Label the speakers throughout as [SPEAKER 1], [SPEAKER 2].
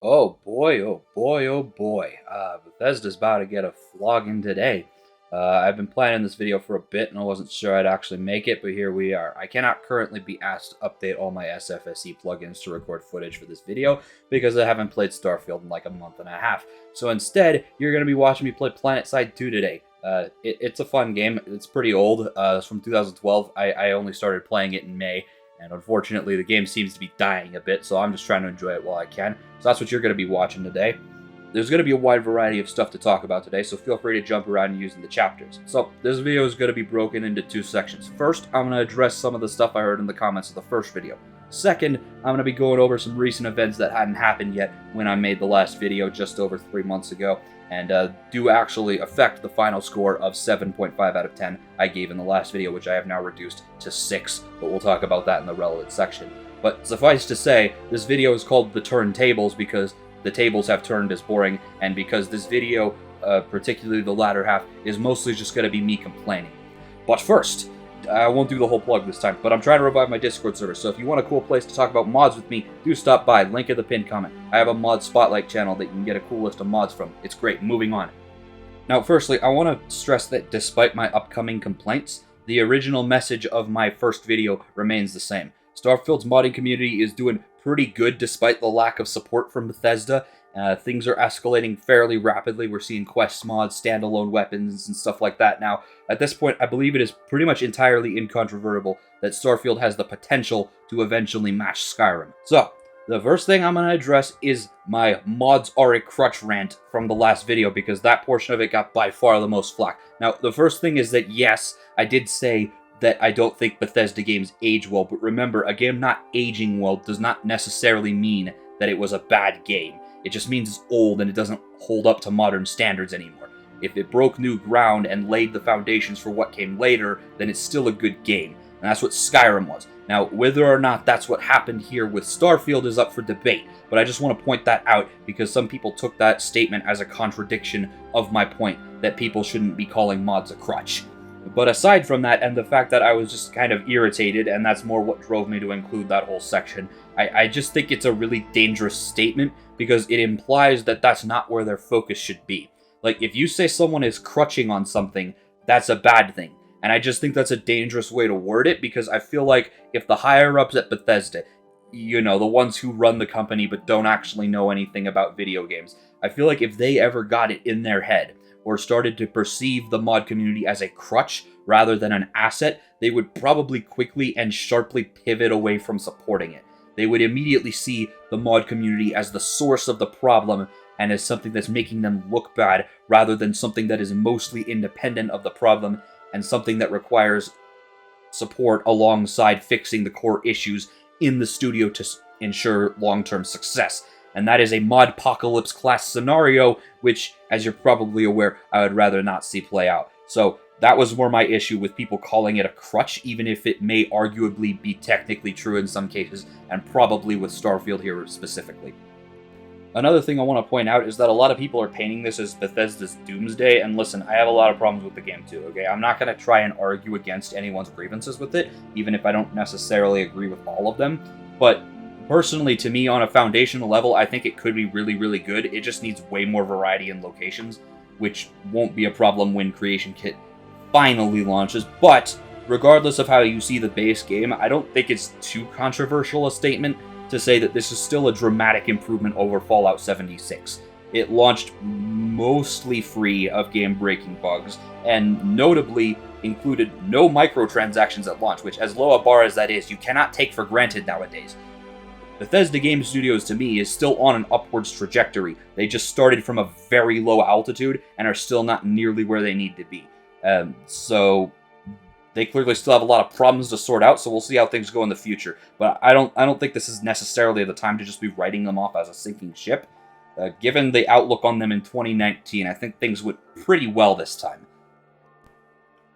[SPEAKER 1] Oh boy, oh boy, oh boy. Bethesda's about to get a flogging today. I've been planning this video for a bit and I wasn't sure I'd actually make it, but here we are. I cannot currently be asked to update all my SFSE plugins to record footage for this video because I haven't played Starfield in like a month and a half. So instead, you're going to be watching me play PlanetSide 2 today. It's a fun game. It's pretty old. It's from 2012. I only started playing it in May. And unfortunately, the game seems to be dying a bit, so I'm just trying to enjoy it while I can. So that's what you're going to be watching today. There's going to be a wide variety of stuff to talk about today, so feel free to jump around using the chapters. So this video is going to be broken into two sections. First, I'm going to address some of the stuff I heard in the comments of the first video. Second, I'm going to be going over some recent events that hadn't happened yet when I made the last video just over 3 months ago, and do actually affect the final score of 7.5 out of 10 I gave in the last video, which I have now reduced to 6, but we'll talk about that in the relevant section. But suffice to say, this video is called The Turntables because the tables have turned as boring, and because this video, particularly the latter half, is mostly just going to be me complaining. But first, I won't do the whole plug this time, but I'm trying to revive my Discord server, so if you want a cool place to talk about mods with me, do stop by, link in the pinned comment. I have a mod spotlight channel that you can get a cool list of mods from. It's great. Moving on. Now, firstly, I want to stress that despite my upcoming complaints, the original message of my first video remains the same. Starfield's modding community is doing pretty good despite the lack of support from Bethesda. Things are escalating fairly rapidly. We're seeing quest mods, standalone weapons, and stuff like that now. At this point, I believe it is pretty much entirely incontrovertible that Starfield has the potential to eventually match Skyrim. So, the first thing I'm going to address is my mods are a crutch rant from the last video, because that portion of it got by far the most flack. Now, the first thing is that yes, I did say that I don't think Bethesda games age well, but remember, a game not aging well does not necessarily mean that it was a bad game. It just means it's old and it doesn't hold up to modern standards anymore. If it broke new ground and laid the foundations for what came later, then it's still a good game. And that's what Skyrim was. Now, whether or not that's what happened here with Starfield is up for debate, but I just want to point that out because some people took that statement as a contradiction of my point that people shouldn't be calling mods a crutch. But aside from that, and the fact that I was just kind of irritated, and that's more what drove me to include that whole section, I just think it's a really dangerous statement because it implies that that's not where their focus should be. Like, if you say someone is crutching on something, that's a bad thing. And I just think that's a dangerous way to word it, because I feel like if the higher-ups at Bethesda, you know, the ones who run the company but don't actually know anything about video games, I feel like if they ever got it in their head or started to perceive the mod community as a crutch rather than an asset, they would probably quickly and sharply pivot away from supporting it. They would immediately see the mod community as the source of the problem and as something that's making them look bad rather than something that is mostly independent of the problem and something that requires support alongside fixing the core issues in the studio to ensure long-term success. And that is a modpocalypse class scenario, which, as you're probably aware, I would rather not see play out. So that was more my issue with people calling it a crutch, even if it may arguably be technically true in some cases, and probably with Starfield here specifically. Another thing I want to point out is that a lot of people are painting this as Bethesda's doomsday, and listen, I have a lot of problems with the game too, okay? I'm not going to try and argue against anyone's grievances with it, even if I don't necessarily agree with all of them, but personally, to me, on a foundational level, I think it could be really, really good. It just needs way more variety in locations, which won't be a problem when Creation Kit finally launches, but regardless of how you see the base game, I don't think it's too controversial a statement to say that this is still a dramatic improvement over Fallout 76. It launched mostly free of game-breaking bugs, and notably included no microtransactions at launch, which, as low a bar as that is, you cannot take for granted nowadays. Bethesda Game Studios, to me, is still on an upwards trajectory. They just started from a very low altitude and are still not nearly where they need to be. So they clearly still have a lot of problems to sort out, so we'll see how things go in the future. But I don't think this is necessarily the time to just be writing them off as a sinking ship. Given the outlook on them in 2019, I think things went pretty well this time.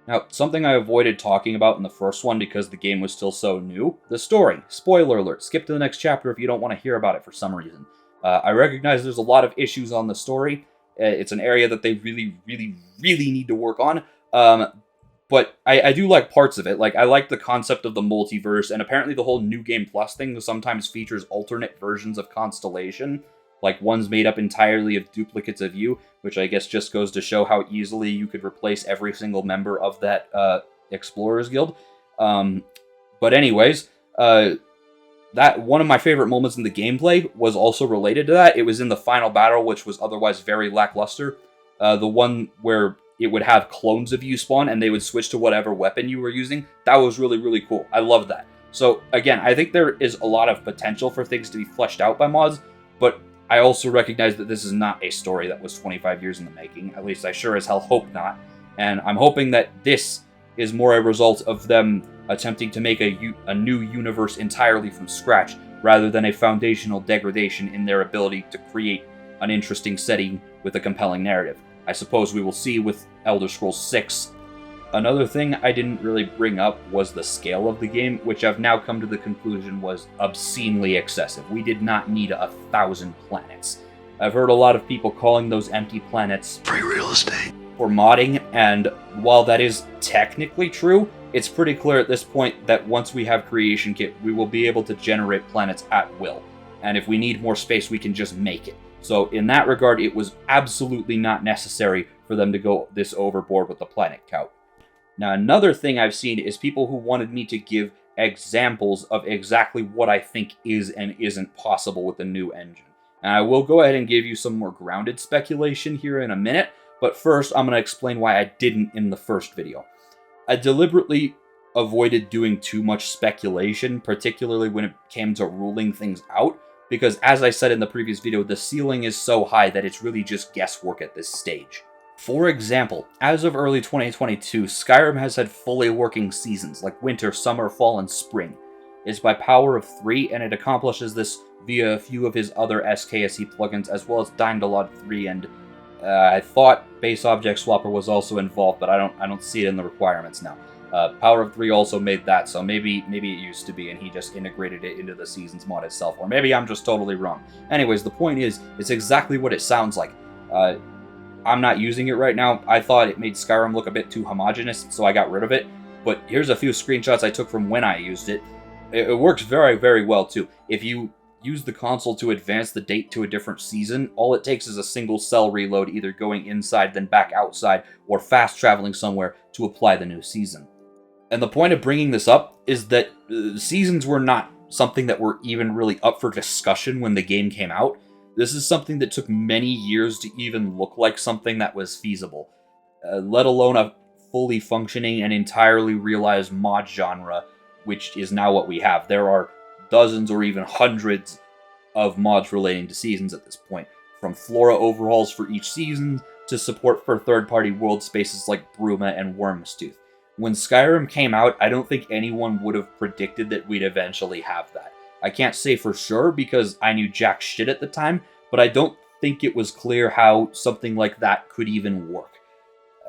[SPEAKER 1] Now, something I avoided talking about in the first one because the game was still so new, the story. Spoiler alert, skip to the next chapter if you don't want to hear about it for some reason. I recognize there's a lot of issues on the story. It's an area that they really, really, really need to work on. But I do like parts of it. Like, I like the concept of the multiverse, and apparently the whole New Game Plus thing sometimes features alternate versions of Constellation. like one's made up entirely of duplicates of you, which I guess just goes to show how easily you could replace every single member of that Explorers Guild. But anyways, that one of my favorite moments in the gameplay was also related to that. It was in the final battle, which was otherwise very lackluster. The one where it would have clones of you spawn and they would switch to whatever weapon you were using. That was really, really cool. I love that. So again, I think there is a lot of potential for things to be fleshed out by mods, but I also recognize that this is not a story that was 25 years in the making. At least I sure as hell hope not. And I'm hoping that this is more a result of them attempting to make a new universe entirely from scratch, rather than a foundational degradation in their ability to create an interesting setting with a compelling narrative. I suppose we will see with Elder Scrolls 6. Another thing I didn't really bring up was the scale of the game, which I've now come to the conclusion was obscenely excessive. We did not need 1,000 planets. I've heard a lot of people calling those empty planets
[SPEAKER 2] free real estate
[SPEAKER 1] for modding, and while that is technically true, it's pretty clear at this point that once we have Creation Kit, we will be able to generate planets at will. And if we need more space, we can just make it. So in that regard, it was absolutely not necessary for them to go this overboard with the planet count. Now, another thing I've seen is people who wanted me to give examples of exactly what I think is and isn't possible with the new engine. And I will go ahead and give you some more grounded speculation here in a minute, but first I'm going to explain why I didn't in the first video. I deliberately avoided doing too much speculation, particularly when it came to ruling things out, because as I said in the previous video, the ceiling is so high that it's really just guesswork at this stage. For example, as of early 2022, Skyrim has had fully working seasons, like winter, summer, fall, and spring. It's by power of 3, and it accomplishes this via a few of his other SKSE plugins, as well as Dynalog 3, and I thought Base Object Swapper was also involved, but I don't see it in the requirements now. Power of 3 also made that, so maybe it used to be, and he just integrated it into the Seasons mod itself, or maybe I'm just totally wrong. Anyways, the point is, it's exactly what it sounds like. I'm not using it right now. I thought it made Skyrim look a bit too homogeneous, so I got rid of it. But here's a few screenshots I took from when I used it. It works very, very well, too. If you use the console to advance the date to a different season, all it takes is a single cell reload, either going inside then back outside, or fast traveling somewhere to apply the new season. And the point of bringing this up is that seasons were not something that were even really up for discussion when the game came out. This is something that took many years to even look like something that was feasible, let alone a fully functioning and entirely realized mod genre, which is now what we have. There are dozens or even hundreds of mods relating to seasons at this point, from flora overhauls for each season to support for third-party world spaces like Bruma and Wormstooth. When Skyrim came out, I don't think anyone would have predicted that we'd eventually have that. I can't say for sure because I knew jack shit at the time, but I don't think it was clear how something like that could even work.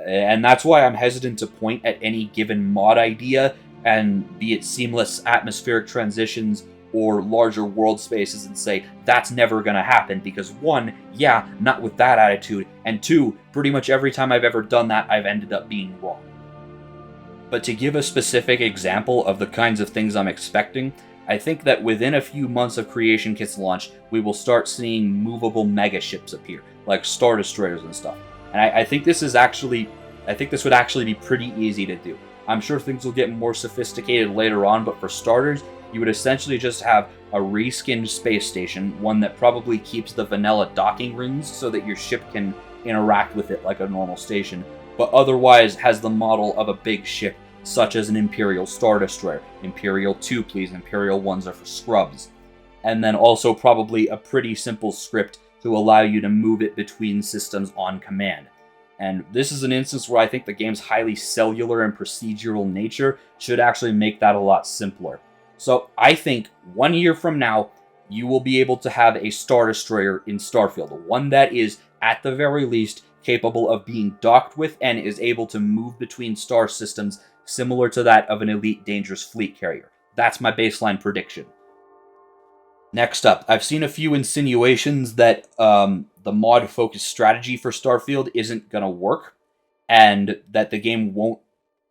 [SPEAKER 1] And that's why I'm hesitant to point at any given mod idea, and be it seamless atmospheric transitions or larger world spaces, and say, that's never gonna happen, because 1, yeah, not with that attitude, and 2, pretty much every time I've ever done that, I've ended up being wrong. But to give a specific example of the kinds of things I'm expecting, I think that within a few months of Creation Kit's launch, we will start seeing movable megaships appear, like Star Destroyers and stuff. And I think this would actually be pretty easy to do. I'm sure things will get more sophisticated later on, but for starters, you would essentially just have a reskinned space station, one that probably keeps the vanilla docking rings so that your ship can interact with it like a normal station, but otherwise has the model of a big ship, such as an Imperial Star Destroyer. Imperial 2, please. Imperial 1s are for scrubs. And then also probably a pretty simple script to allow you to move it between systems on command. And this is an instance where I think the game's highly cellular and procedural nature should actually make that a lot simpler. So I think 1 year from now, you will be able to have a Star Destroyer in Starfield, one that is, at the very least, capable of being docked with and is able to move between star systems similar to that of an elite dangerous fleet carrier. That's my baseline prediction. Next up, I've seen a few insinuations that the mod-focused strategy for Starfield isn't going to work, and that the game won't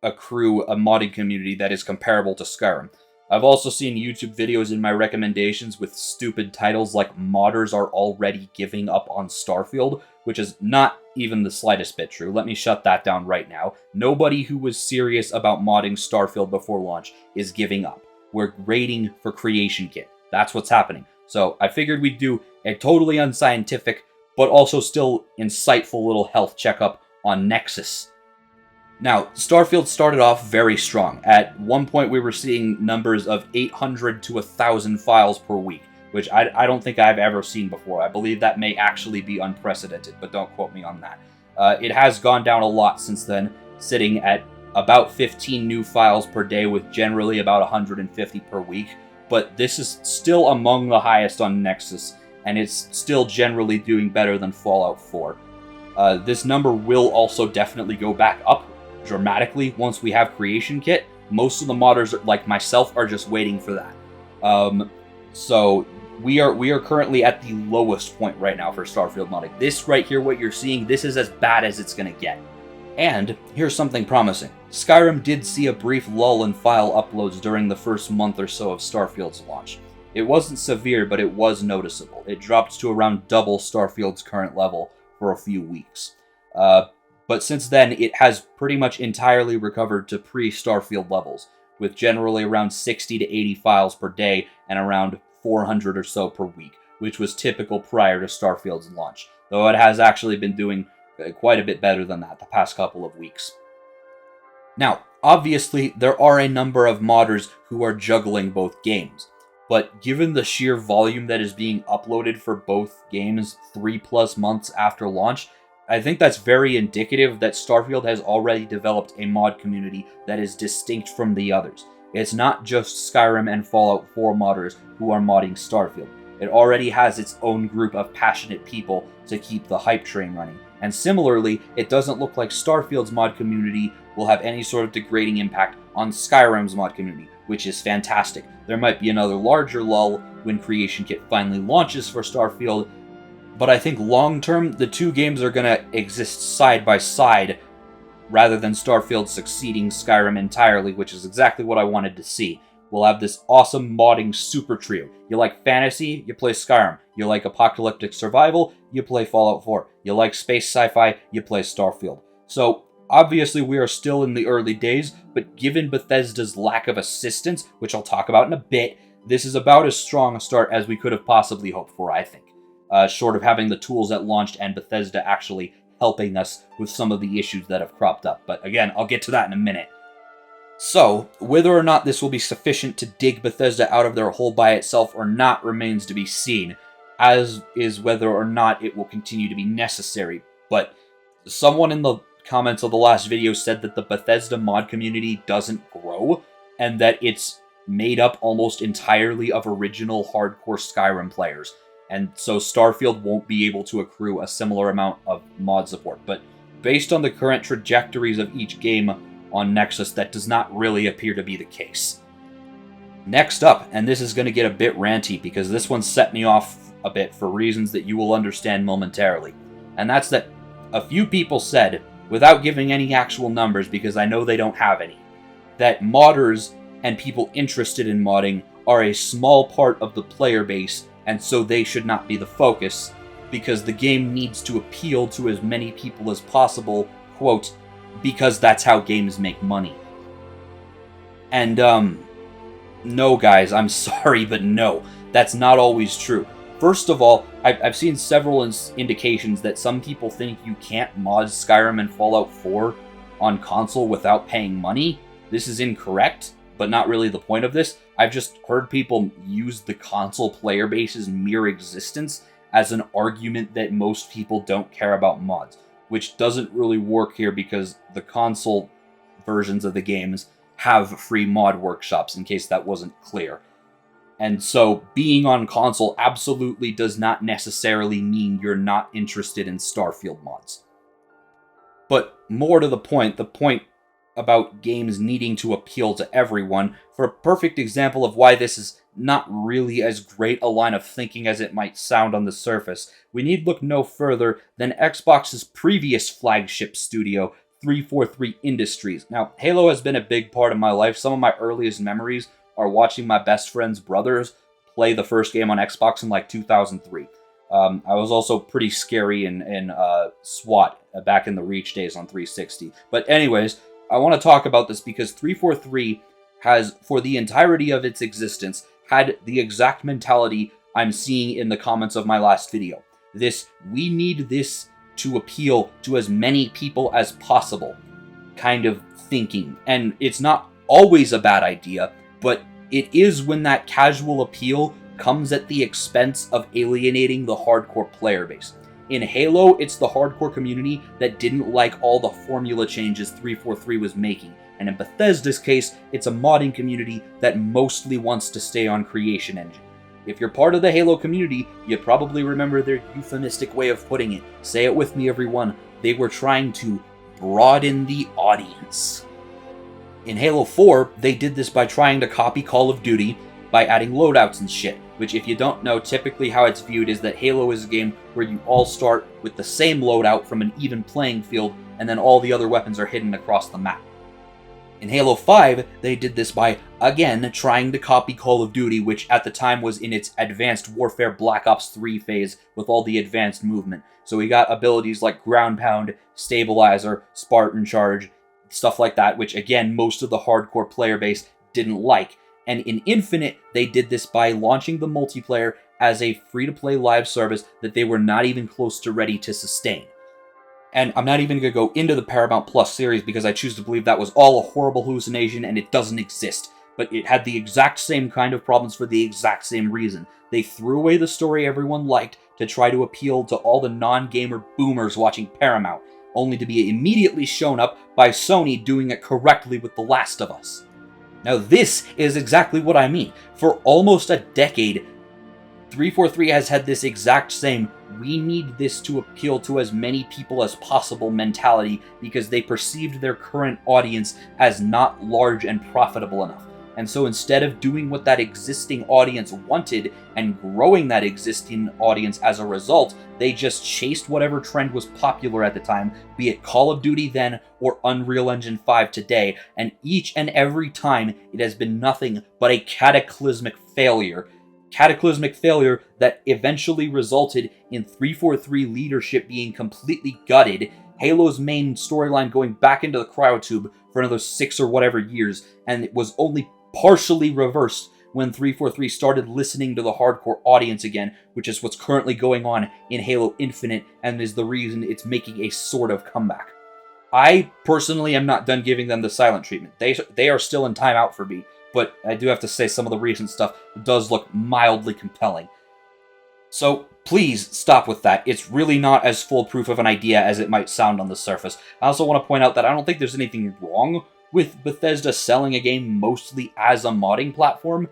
[SPEAKER 1] accrue a modding community that is comparable to Skyrim. I've also seen YouTube videos in my recommendations with stupid titles like "Modders are already giving up on Starfield," which is not even the slightest bit true. Let me shut that down right now. Nobody who was serious about modding Starfield before launch is giving up. We're waiting for Creation Kit. That's what's happening. So I figured we'd do a totally unscientific, but also still insightful little health checkup on Nexus. Now, Starfield started off very strong. At one point, we were seeing numbers of 800 to 1,000 files per week, which I don't think I've ever seen before. I believe that may actually be unprecedented, but don't quote me on that. It has gone down a lot since then, sitting at about 15 new files per day with generally about 150 per week, but this is still among the highest on Nexus, and it's still generally doing better than Fallout 4. This number will also definitely go back up dramatically once we have Creation Kit. Most of the modders, like myself, are just waiting for that. So we are currently at the lowest point right now for Starfield modding. This right here, what you're seeing, this is as bad as it's going to get. And here's something promising. Skyrim did see a brief lull in file uploads during the first month or so of Starfield's launch. It wasn't severe, but it was noticeable. It dropped to around double Starfield's current level for a few weeks. But since then, it has pretty much entirely recovered to pre-Starfield levels, with generally around 60 to 80 files per day and around 400 or so per week, which was typical prior to Starfield's launch, though it has actually been doing quite a bit better than that the past couple of weeks. Now, obviously, there are a number of modders who are juggling both games, but given the sheer volume that is being uploaded for both games 3+ months after launch, I think that's very indicative that Starfield has already developed a mod community that is distinct from the others. It's not just Skyrim and Fallout 4 modders who are modding Starfield. It already has its own group of passionate people to keep the hype train running. And similarly, it doesn't look like Starfield's mod community will have any sort of degrading impact on Skyrim's mod community, which is fantastic. There might be another larger lull when Creation Kit finally launches for Starfield, but I think long-term, the two games are going to exist side by side rather than Starfield succeeding Skyrim entirely, which is exactly what I wanted to see. We'll have this awesome modding super trio. You like fantasy, you play Skyrim. You like apocalyptic survival, you play Fallout 4. You like space sci-fi, you play Starfield. So, obviously we are still in the early days, but given Bethesda's lack of assistance, which I'll talk about in a bit, this is about as strong a start as we could have possibly hoped for, I think. Short of having the tools at launch and Bethesda actually helping us with some of the issues that have cropped up. But again, I'll get to that in a minute. So, whether or not this will be sufficient to dig Bethesda out of their hole by itself or not remains to be seen, as is whether or not it will continue to be necessary. But someone in the comments of the last video said that the Bethesda mod community doesn't grow, and that it's made up almost entirely of original hardcore Skyrim players. And so Starfield won't be able to accrue a similar amount of mod support. But based on the current trajectories of each game on Nexus, that does not really appear to be the case. Next up, and this is going to get a bit ranty because this one set me off a bit for reasons that you will understand momentarily. And that's that a few people said, without giving any actual numbers because I know they don't have any, that modders and people interested in modding are a small part of the player base, and so they should not be the focus, because the game needs to appeal to as many people as possible, quote, because that's how games make money. And, no guys, I'm sorry, but no, that's not always true. First of all, I've seen several indications that some people think you can't mod Skyrim and Fallout 4 on console without paying money. This is incorrect, but not really the point of this. I've just heard people use the console player base's mere existence as an argument that most people don't care about mods, which doesn't really work here because the console versions of the games have free mod workshops, in case that wasn't clear. And so being on console absolutely does not necessarily mean you're not interested in Starfield mods. But more to the point about games needing to appeal to everyone, for a perfect example of why this is not really as great a line of thinking as it might sound on the surface, we need look no further than Xbox's previous flagship studio, 343 Industries. Now, Halo has been a big part of my life. Some of my earliest memories are watching my best friend's brothers play the first game on Xbox in like 2003. I was also pretty scary in SWAT back in the Reach days on 360. But anyways, I want to talk about this because 343 has, for the entirety of its existence, had the exact mentality I'm seeing in the comments of my last video. We need this to appeal to as many people as possible kind of thinking. And it's not always a bad idea, but it is when that casual appeal comes at the expense of alienating the hardcore player base. In Halo, it's the hardcore community that didn't like all the formula changes 343 was making. And in Bethesda's case, it's a modding community that mostly wants to stay on Creation Engine. If you're part of the Halo community, you probably remember their euphemistic way of putting it. Say it with me, everyone. They were trying to broaden the audience. In Halo 4, they did this by trying to copy Call of Duty by adding loadouts and shit, which if you don't know, typically how it's viewed is that Halo is a game where you all start with the same loadout from an even playing field, and then all the other weapons are hidden across the map. In Halo 5, they did this by, again, trying to copy Call of Duty, which at the time was in its Advanced Warfare Black Ops 3 phase with all the advanced movement. So we got abilities like Ground Pound, Stabilizer, Spartan Charge, stuff like that, which again, most of the hardcore player base didn't like. And in Infinite, they did this by launching the multiplayer as a free-to-play live service that they were not even close to ready to sustain. And I'm not even going to go into the Paramount Plus series because I choose to believe that was all a horrible hallucination and it doesn't exist. But it had the exact same kind of problems for the exact same reason. They threw away the story everyone liked to try to appeal to all the non-gamer boomers watching Paramount, only to be immediately shown up by Sony doing it correctly with The Last of Us. Now this is exactly what I mean. For almost a decade, 343 has had this exact same, we need this to appeal to as many people as possible mentality because they perceived their current audience as not large and profitable enough. And so instead of doing what that existing audience wanted and growing that existing audience as a result, they just chased whatever trend was popular at the time, be it Call of Duty then or Unreal Engine 5 today, and each and every time it has been nothing but a cataclysmic failure. Cataclysmic failure that eventually resulted in 343 leadership being completely gutted, Halo's main storyline going back into the cryotube for another 6 or whatever years, and it was only partially reversed when 343 started listening to the hardcore audience again, which is what's currently going on in Halo Infinite and is the reason it's making a sort of comeback. I personally am not done giving them the silent treatment. They are still in timeout for me, but I do have to say some of the recent stuff does look mildly compelling. So please stop with that. It's really not as foolproof of an idea as it might sound on the surface. I also want to point out that I don't think there's anything wrong with Bethesda selling a game mostly as a modding platform,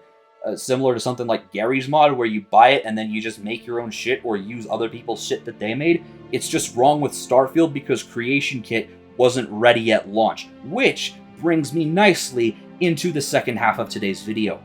[SPEAKER 1] similar to something like Gary's Mod, where you buy it and then you just make your own shit or use other people's shit that they made. It's just wrong with Starfield because Creation Kit wasn't ready at launch, which brings me nicely into the second half of today's video.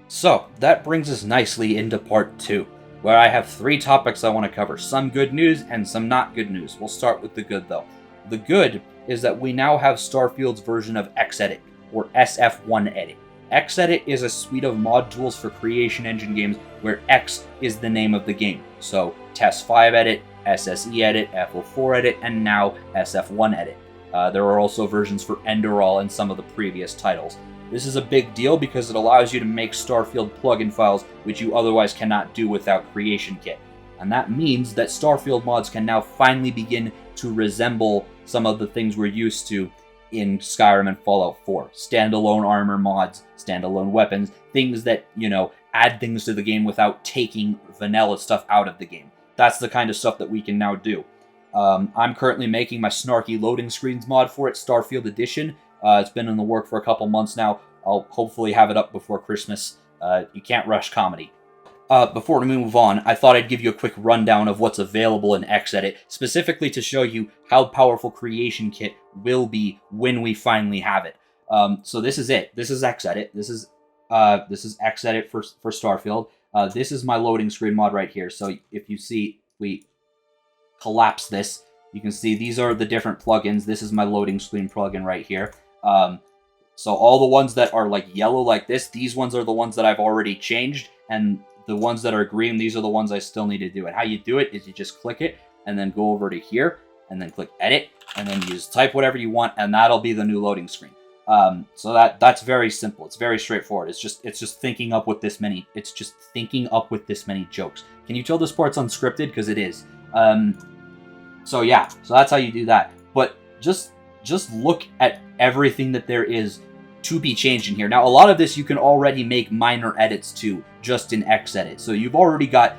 [SPEAKER 1] So, that brings us nicely into part 2, where I have 3 topics I want to cover, some good news and some not good news. We'll start with the good though. The good is that we now have Starfield's version of Xedit, or SF1 Edit. Xedit is a suite of mod tools for Creation Engine games where X is the name of the game. So, TES5 Edit, SSE Edit, FO4 Edit, and now SF1 Edit. There are also versions for Enderall and some of the previous titles. This is a big deal because it allows you to make Starfield plugin files which you otherwise cannot do without Creation Kit. And that means that Starfield mods can now finally begin to resemble some of the things we're used to in Skyrim and Fallout 4. Standalone armor mods, standalone weapons, things that, add things to the game without taking vanilla stuff out of the game. That's the kind of stuff that we can now do. I'm currently making my snarky loading screens mod for it, Starfield Edition. It's been in the work for a couple months now. I'll hopefully have it up before Christmas. You can't rush comedy. Before we move on, I thought I'd give you a quick rundown of what's available in Xedit, specifically to show you how powerful Creation Kit will be when we finally have it. So this is it. This is Xedit. This is Xedit for Starfield. This is my loading screen mod right here. So if you see, we collapse this, you can see these are the different plugins. This is my loading screen plugin right here. So all the ones that are like yellow like this, these ones are the ones that I've already changed, and the ones that are green, these are the ones I still need to do. And how you do it is you just click it, and then go over to here, and then click edit, and then you just type whatever you want, and that'll be the new loading screen. So that's very simple. It's very straightforward. It's just thinking up with this many. It's just thinking up with this many jokes. Can you tell this part's unscripted? Because it is. So yeah. So that's how you do that. But just look at everything that there is to be changed in here. Now, a lot of this you can already make minor edits to just in Xedit. So you've already got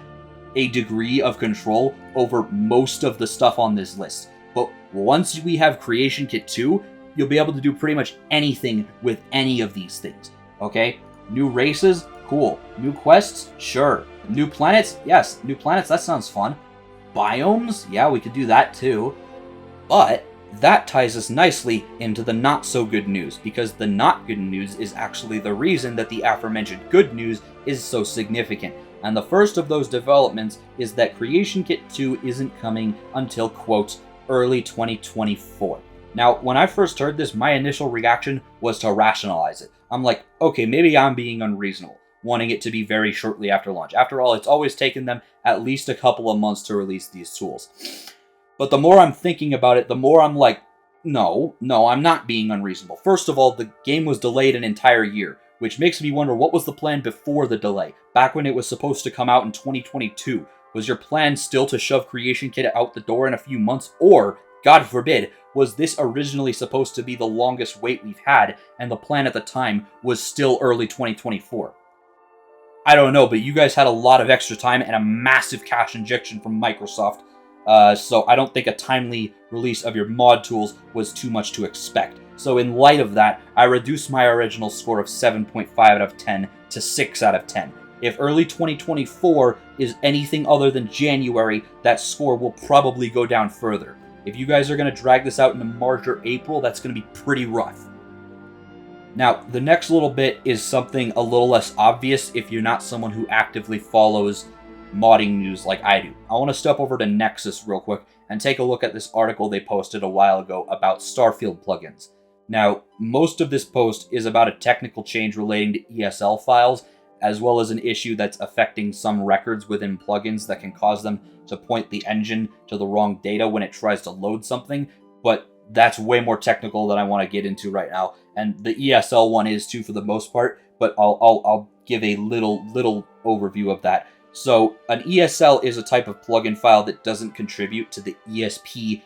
[SPEAKER 1] a degree of control over most of the stuff on this list. But once we have Creation Kit 2, you'll be able to do pretty much anything with any of these things, okay? New races? Cool. New quests? Sure. New planets? Yes, new planets, that sounds fun. Biomes? Yeah, we could do that too. But that ties us nicely into the not-so-good news, because the not-good news is actually the reason that the aforementioned good news is so significant. And the first of those developments is that Creation Kit 2 isn't coming until, quote, early 2024. Now, when I first heard this, my initial reaction was to rationalize it. I'm like, okay, maybe I'm being unreasonable, wanting it to be very shortly after launch. After all, it's always taken them at least a couple of months to release these tools. But the more I'm thinking about it, the more I'm like, no, I'm not being unreasonable. First of all, the game was delayed an entire year, which makes me wonder what was the plan before the delay, back when it was supposed to come out in 2022. Was your plan still to shove Creation Kit out the door in a few months, or, God forbid, was this originally supposed to be the longest wait we've had, and the plan at the time was still early 2024? I don't know, but you guys had a lot of extra time and a massive cash injection from Microsoft, so I don't think a timely release of your mod tools was too much to expect. So in light of that, I reduced my original score of 7.5 out of 10 to 6 out of 10. If early 2024 is anything other than January, that score will probably go down further. If you guys are going to drag this out into March or April, that's going to be pretty rough. Now, the next little bit is something a little less obvious if you're not someone who actively follows modding news like I do. I want to step over to Nexus real quick and take a look at this article they posted a while ago about Starfield plugins. Now, most of this post is about a technical change relating to ESL files, as well as an issue that's affecting some records within plugins that can cause them to point the engine to the wrong data when it tries to load something, but that's way more technical than I want to get into right now, and the ESL one is too for the most part, but I'll give a little overview of that. So, an ESL is a type of plugin file that doesn't contribute to the ESP-ESM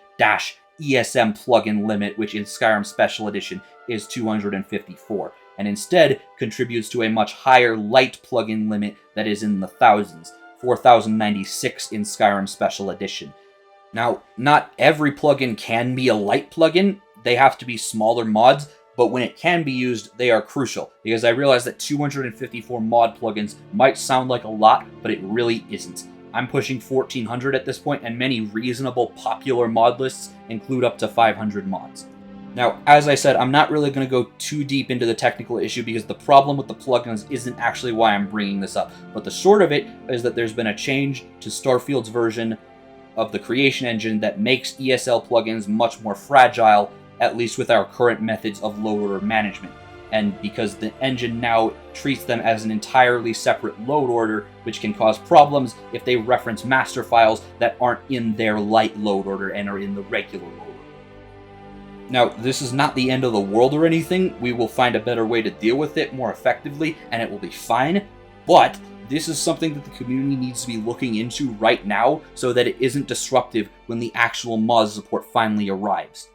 [SPEAKER 1] plugin limit, which in Skyrim Special Edition is 254. And instead contributes to a much higher light plugin limit that is in the thousands, 4096 in Skyrim Special Edition. Now, not every plugin can be a light plugin. They have to be smaller mods, but when it can be used, they are crucial, because I realize that 254 mod plugins might sound like a lot, but it really isn't. I'm pushing 1400 at this point, and many reasonable popular mod lists include up to 500 mods. Now, as I said, I'm not really going to go too deep into the technical issue because the problem with the plugins isn't actually why I'm bringing this up. But the short of it is that there's been a change to Starfield's version of the creation engine that makes ESL plugins much more fragile, at least with our current methods of load order management. And because the engine now treats them as an entirely separate load order, which can cause problems if they reference master files that aren't in their light load order and are in the regular load order. Now, this is not the end of the world or anything. We will find a better way to deal with it more effectively, and it will be fine. But this is something that the community needs to be looking into right now so that it isn't disruptive when the actual mod support finally arrives.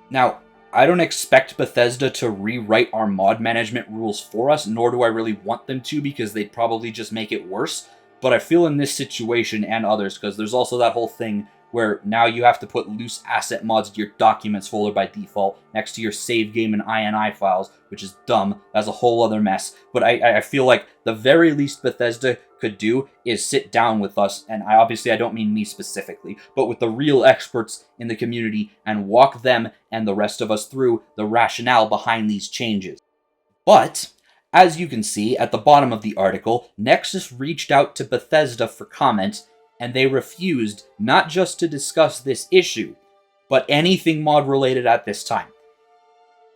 [SPEAKER 1] Now, I don't expect Bethesda to rewrite our mod management rules for us, nor do I really want them to, because they'd probably just make it worse. But I feel in this situation and others, because there's also that whole thing where now you have to put loose asset mods to your documents folder by default next to your save game and INI files, which is dumb. That's a whole other mess. But I feel like the very least Bethesda could do is sit down with us, and I don't mean me specifically, but with the real experts in the community, and walk them and the rest of us through the rationale behind these changes. But as you can see at the bottom of the article, Nexus reached out to Bethesda for comment, and they refused not just to discuss this issue, but anything mod related at this time.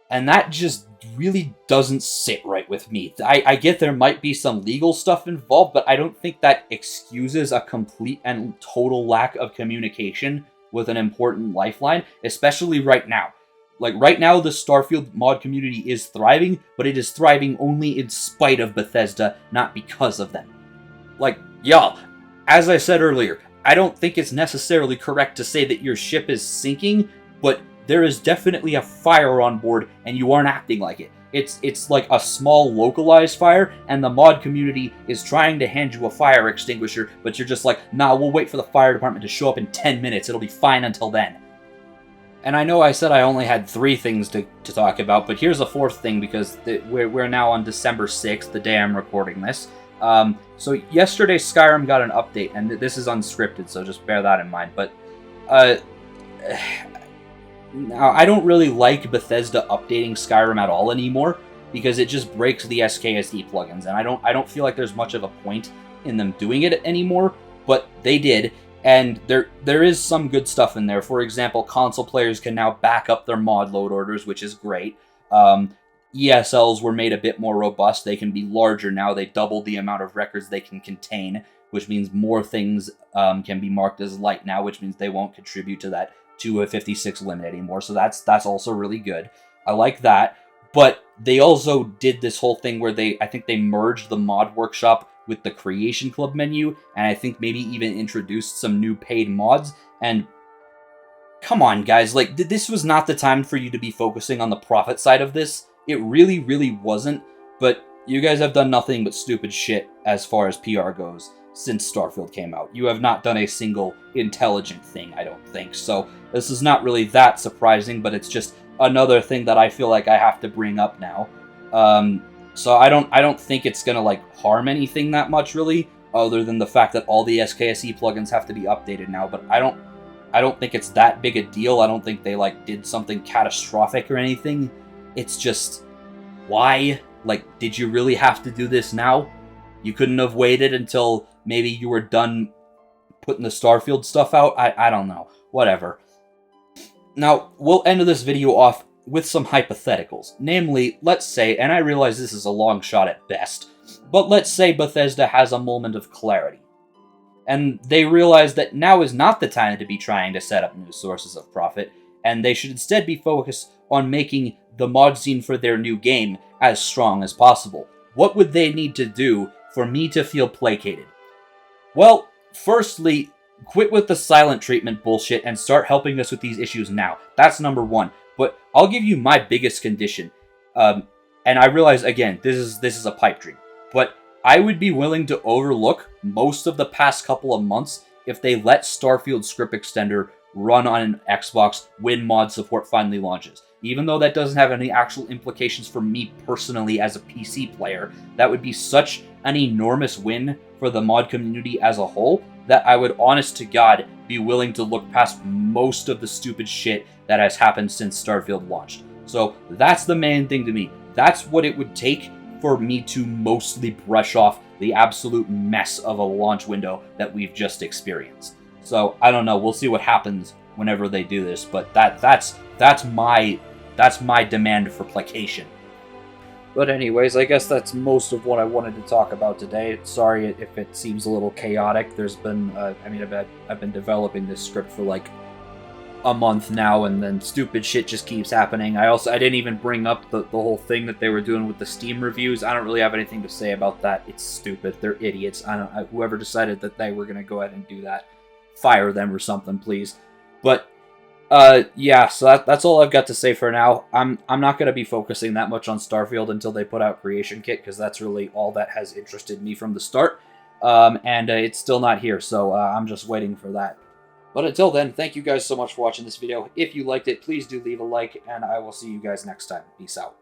[SPEAKER 1] And that just really doesn't sit right with me. I get there might be some legal stuff involved, but I don't think that excuses a complete and total lack of communication with an important lifeline, especially right now. Like, right now, the Starfield mod community is thriving, but it is thriving only in spite of Bethesda, not because of them. Like, y'all, as I said earlier, I don't think it's necessarily correct to say that your ship is sinking, but there is definitely a fire on board, and you aren't acting like it. It's like a small localized fire, and the mod community is trying to hand you a fire extinguisher, but you're just like, nah, we'll wait for the fire department to show up in 10 minutes. It'll be fine until then. And I know I said I only had 3 things to talk about, but here's a 4th thing, because we're now on December 6th, the day I'm recording this. So yesterday Skyrim got an update, and this is unscripted, so just bear that in mind. But now I don't really like Bethesda updating Skyrim at all anymore, because it just breaks the SKSE plugins, and I don't feel like there's much of a point in them doing it anymore. But they did. And there is some good stuff in there. For example, console players can now back up their mod load orders, which is great. ESLs were made a bit more robust. They can be larger now. They doubled the amount of records they can contain, which means more things can be marked as light now, which means they won't contribute to that 256 limit anymore. So that's also really good. I like that. But they also did this whole thing where I think they merged the mod workshop with the Creation Club menu, and I think maybe even introduced some new paid mods. And come on, guys, like, this was not the time for you to be focusing on the profit side of this. It really, really wasn't. But you guys have done nothing but stupid shit as far as PR goes since Starfield came out. You have not done a single intelligent thing, I don't think. So this is not really that surprising, but it's just another thing that I feel like I have to bring up now. So I don't think it's gonna like harm anything that much, really, other than the fact that all the SKSE plugins have to be updated now. But I don't think it's that big a deal. I don't think they like did something catastrophic or anything. It's just, why? Like, did you really have to do this now? You couldn't have waited until maybe you were done putting the Starfield stuff out? I don't know. Whatever. Now, we'll end this video off with some hypotheticals. Namely, let's say, and I realize this is a long shot at best, but let's say Bethesda has a moment of clarity, and they realize that now is not the time to be trying to set up new sources of profit, and they should instead be focused on making the mod scene for their new game as strong as possible. What would they need to do for me to feel placated? Well, firstly, quit with the silent treatment bullshit and start helping us with these issues now. That's number 1. But I'll give you my biggest condition. And I realize, again, this is a pipe dream. But I would be willing to overlook most of the past couple of months if they let Starfield Script Extender run on an Xbox when mod support finally launches. Even though that doesn't have any actual implications for me personally as a PC player, that would be such an enormous win for the mod community as a whole that I would, honest to God, be willing to look past most of the stupid shit that has happened since Starfield launched. So that's the main thing to me. That's what it would take for me to mostly brush off the absolute mess of a launch window that we've just experienced. So I don't know. We'll see what happens whenever they do this, but that's my demand for placation. But anyways, I guess that's most of what I wanted to talk about today. Sorry if it seems a little chaotic. There's been, I've been developing this script for like a month now, and then stupid shit just keeps happening. I didn't even bring up the whole thing that they were doing with the Steam reviews. I don't really have anything to say about that. It's stupid. They're idiots. Whoever decided that they were gonna go ahead and do that, fire them or something, please. But yeah, so that's all I've got to say for now. I'm not going to be focusing that much on Starfield until they put out Creation Kit, because that's really all that has interested me from the start. And it's still not here, so I'm just waiting for that. But until then, thank you guys so much for watching this video. If you liked it, please do leave a like, and I will see you guys next time. Peace out.